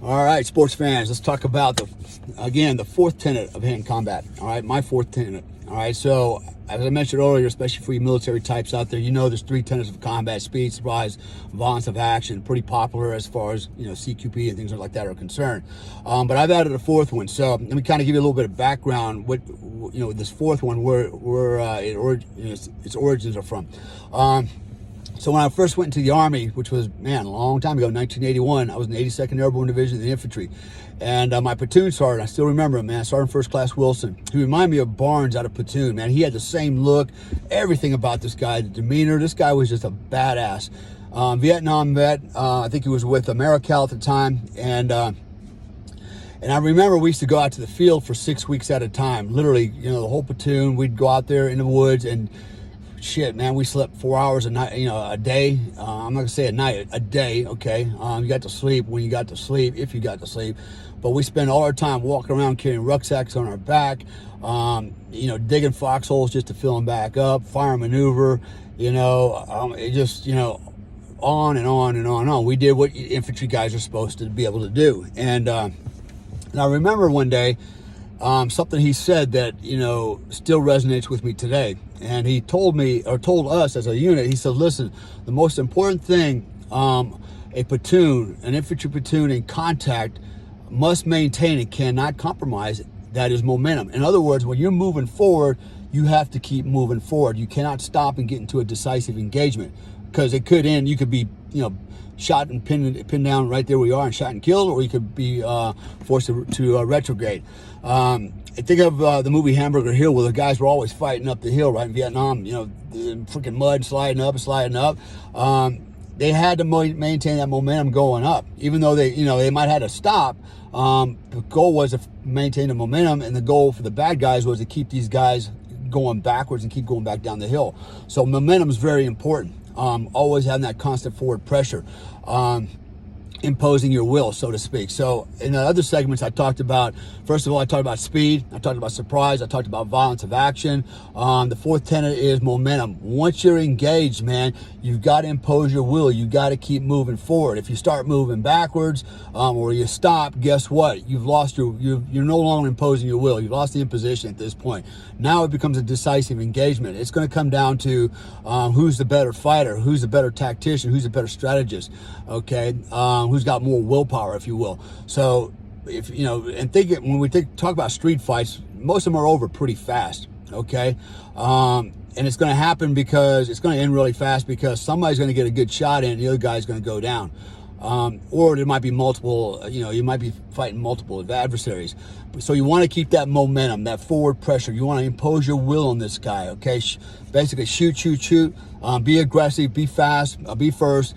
All right, sports fans, let's talk about the fourth tenet of hand combat. All right, my fourth tenet. All right, so as I mentioned earlier, especially for you military types out there, you know there's three tenets of combat: speed, surprise, violence of action. Pretty popular as far as CQP and things like that are concerned. But I've added a fourth one. So let me kind of give you a little bit of background. What this fourth one, its origins are from. So when I first went into the Army, which was, a long time ago, 1981, I was in the 82nd Airborne Division of the Infantry. And my platoon sergeant, I still remember him, man, Sergeant First Class Wilson. He reminded me of Barnes out of Platoon, man. He had the same look, everything about this guy, the demeanor. This guy was just a badass. Vietnam vet, I think he was with AmeriCal at the time. And I remember we used to go out to the field for 6 weeks at a time. Literally, the whole platoon, we'd go out there in the woods and shit, man, we slept 4 hours a night, a day. I'm not gonna say a night, a day, okay? You got to sleep when you got to sleep, if you got to sleep. But we spend all our time walking around carrying rucksacks on our back, digging foxholes just to fill them back up, fire maneuver, it just, on and on and on and on. We did what infantry guys are supposed to be able to do. And I remember one day, something he said that, still resonates with me today. And he told us as a unit, he said, listen, the most important thing an infantry platoon in contact must maintain and cannot compromise, that is momentum. In other words, when you're moving forward, you have to keep moving forward. You cannot stop and get into a decisive engagement, because it could end, you could be, shot and pinned down right there where you are and shot and killed, or you could be forced to retrograde. Think of the movie Hamburger Hill, where the guys were always fighting up the hill, right, in Vietnam, the freaking mud sliding up and sliding up. They had to maintain that momentum going up, even though they might have had to stop. The goal was to maintain the momentum, and the goal for the bad guys was to keep these guys going backwards and keep going back down the hill. So momentum is very important. Always having that constant forward pressure, imposing your will, so to speak. So in the other segments, I talked about, first of all, I talked about speed, I talked about surprise, I talked about violence of action. The fourth tenet is momentum. Once you're engaged, man, you've got to impose your will. You got to keep moving forward. If you start moving backwards, or you stop, guess what? You've lost you're no longer imposing your will. You've lost the imposition at this point. Now it becomes a decisive engagement. It's going to come down to who's the better fighter, who's the better tactician, who's the better strategist, okay? Who's got more willpower, if you will. So when we talk about street fights, most of them are over pretty fast, okay? And it's going to happen because it's going to end really fast, because somebody's going to get a good shot in and the other guy's going to go down. Or there might be multiple, you might be fighting multiple adversaries. So you want to keep that momentum, that forward pressure. You want to impose your will on this guy, okay? Basically shoot. Be aggressive, be fast, be first.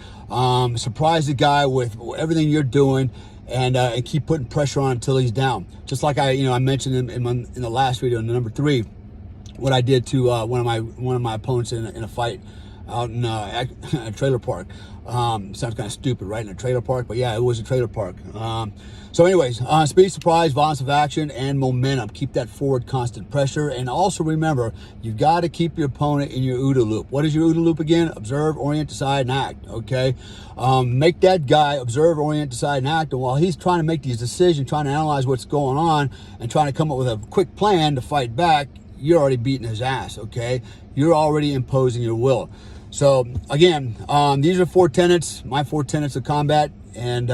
Surprise the guy with everything you're doing, and keep putting pressure on until he's down. Just like I mentioned in the last video, in the number 3, what I did to one of my opponents in a fight out in a trailer park. Sounds kind of stupid, right? In a trailer park, but yeah, it was a trailer park. So anyways, speed, surprise, violence of action, and momentum. Keep that forward constant pressure. And also remember, you've got to keep your opponent in your OODA loop. What is your OODA loop again? Observe, orient, decide, and act, okay? Make that guy observe, orient, decide, and act. And while he's trying to make these decisions, trying to analyze what's going on, and trying to come up with a quick plan to fight back, you're already beating his ass, okay? You're already imposing your will. So again, these are my 4 tenets of combat, and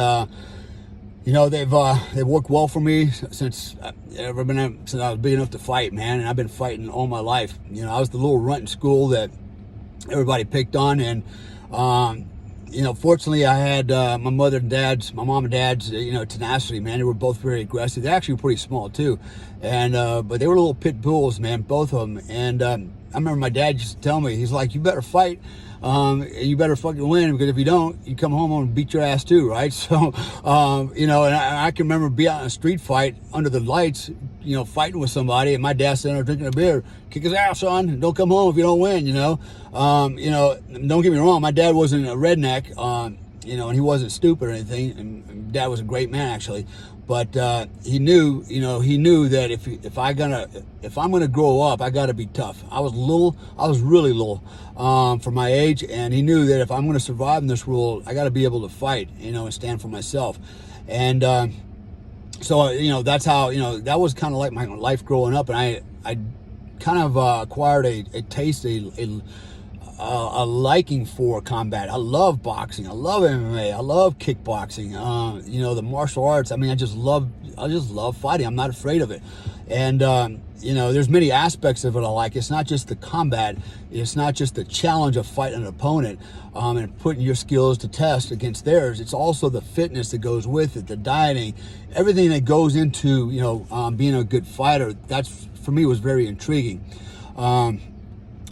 they've worked well for me since I was big enough to fight, man. And I've been fighting all my life. I was the little runt in school that everybody picked on, and fortunately, I had my mom and dad's tenacity, man. They were both very aggressive. They actually were pretty small too, and but they were little pit bulls, man, both of them. And I remember my dad used to tell me, he's like, you better fight, you better fucking win, because if you don't, you come home and beat your ass too, right? So, and I can remember being out in a street fight under the lights, fighting with somebody, and my dad sitting there drinking a beer, kick his ass, son, and don't come home if you don't win, don't get me wrong, my dad wasn't a redneck, and he wasn't stupid or anything. And Dad was a great man, actually. But he knew that if I'm gonna grow up, I got to be tough. I was really little for my age, and he knew that if I'm gonna survive in this world, I got to be able to fight, and stand for myself. And so that's how that was kind of like my life growing up, and I kind of acquired a taste, a liking for combat. I love boxing. I love MMA. I love kickboxing. The martial arts. I mean, I just love fighting. I'm not afraid of it. And there's many aspects of it I like. It's not just the combat. It's not just the challenge of fighting an opponent and putting your skills to test against theirs. It's also the fitness that goes with it, the dieting, everything that goes into being a good fighter. That's, for me, was very intriguing.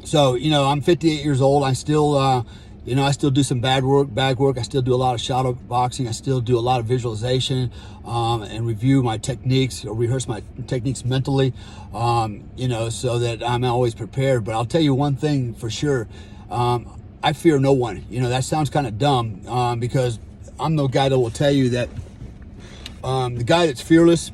So I'm 58 years old. I still I still do some bag work. I still do a lot of shadow boxing. I still do a lot of visualization and review my techniques, or rehearse my techniques mentally, so that I'm always prepared. But I'll tell you one thing for sure. I fear no one. That sounds kind of dumb because I'm the guy that will tell you that the guy that's fearless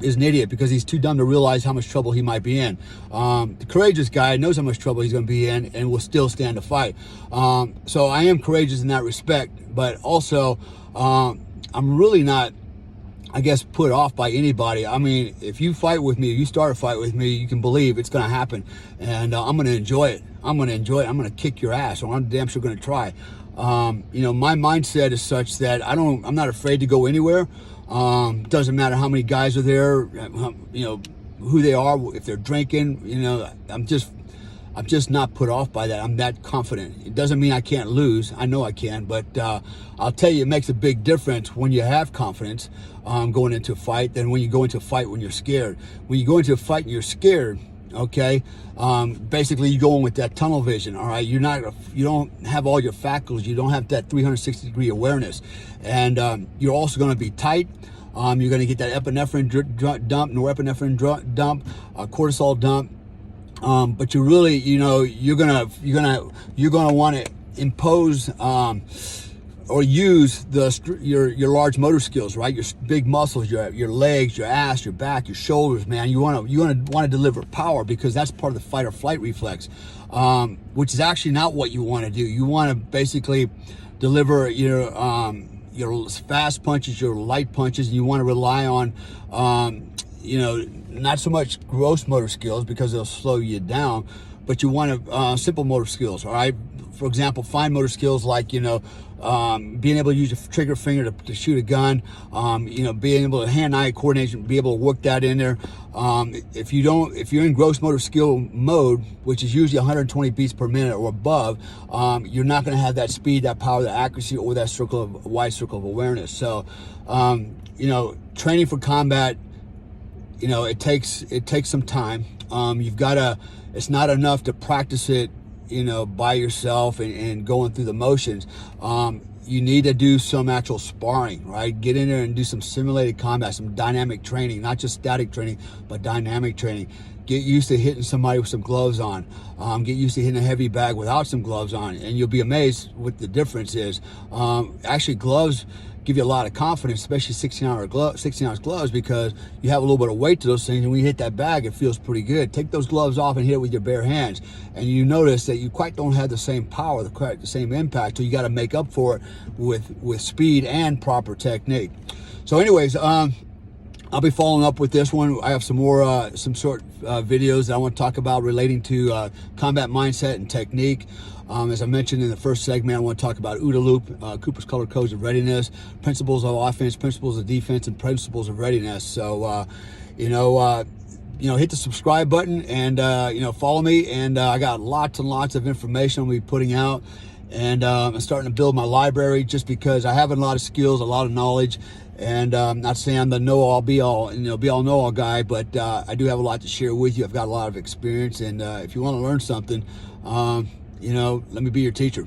is an idiot, because he's too dumb to realize how much trouble he might be in. The courageous guy knows how much trouble he's going to be in and will still stand to fight. So I am courageous in that respect, but also I'm really not, I guess, put off by anybody. I mean, if you fight with me, you start a fight with me, you can believe it's going to happen, and I'm going to enjoy it. I'm going to kick your ass, or I'm damn sure going to try. My mindset is such that I'm not afraid to go anywhere. Doesn't matter how many guys are there, who they are, if they're drinking, I'm just not put off by that. I'm that confident. It doesn't mean I can't lose. I know I can, but I'll tell you, it makes a big difference when you have confidence going into a fight than when you go into a fight when you're scared. When you go into a fight and you're scared, okay, basically you go in with that tunnel vision. All right, you don't have all your faculties. You don't have that 360-degree awareness, and you're also going to be tight. You're going to get that epinephrine dump, norepinephrine dump, cortisol dump. But you really, you're gonna want to impose or use your large motor skills, right? Your big muscles, your legs, your ass, your back, your shoulders, man. You want to deliver power, because that's part of the fight or flight reflex, which is actually not what you want to do. You want to basically deliver your fast punches, your light punches, and you want to rely on not so much gross motor skills, because they'll slow you down, but you want simple motor skills. All right, for example, fine motor skills like being able to use your trigger finger to shoot a gun, being able to hand-eye coordination, be able to work that in there. If you're in gross motor skill mode, which is usually 120 beats per minute or above, you're not going to have that speed, that power, that accuracy, or that wide circle of awareness. So, training for combat, it takes some time. It's not enough to practice it, by yourself and going through the motions. You need to do some actual sparring, right? Get in there and do some simulated combat, some dynamic training, not just static training, but dynamic training. Get used to hitting somebody with some gloves on. Get used to hitting a heavy bag without some gloves on, and you'll be amazed what the difference is. Actually, gloves give you a lot of confidence, especially 16-ounce gloves, because you have a little bit of weight to those things, and when you hit that bag, it feels pretty good. Take those gloves off and hit it with your bare hands, and you notice that you quite don't have the same power, the same impact, so you got to make up for it with speed and proper technique. So anyways, I'll be following up with this one. I have some more some short videos that I want to talk about relating to combat mindset and technique. As I mentioned in the first segment, I want to talk about OODA loop, Cooper's color codes of readiness, principles of offense, principles of defense, and principles of readiness. So, hit the subscribe button and, follow me. And I got lots and lots of information I'm going to be putting out. And I'm starting to build my library, just because I have a lot of skills, a lot of knowledge. And I'm not saying I'm the know-all, be-all, be-all, know-all guy, but I do have a lot to share with you. I've got a lot of experience. And if you want to learn something, let me be your teacher.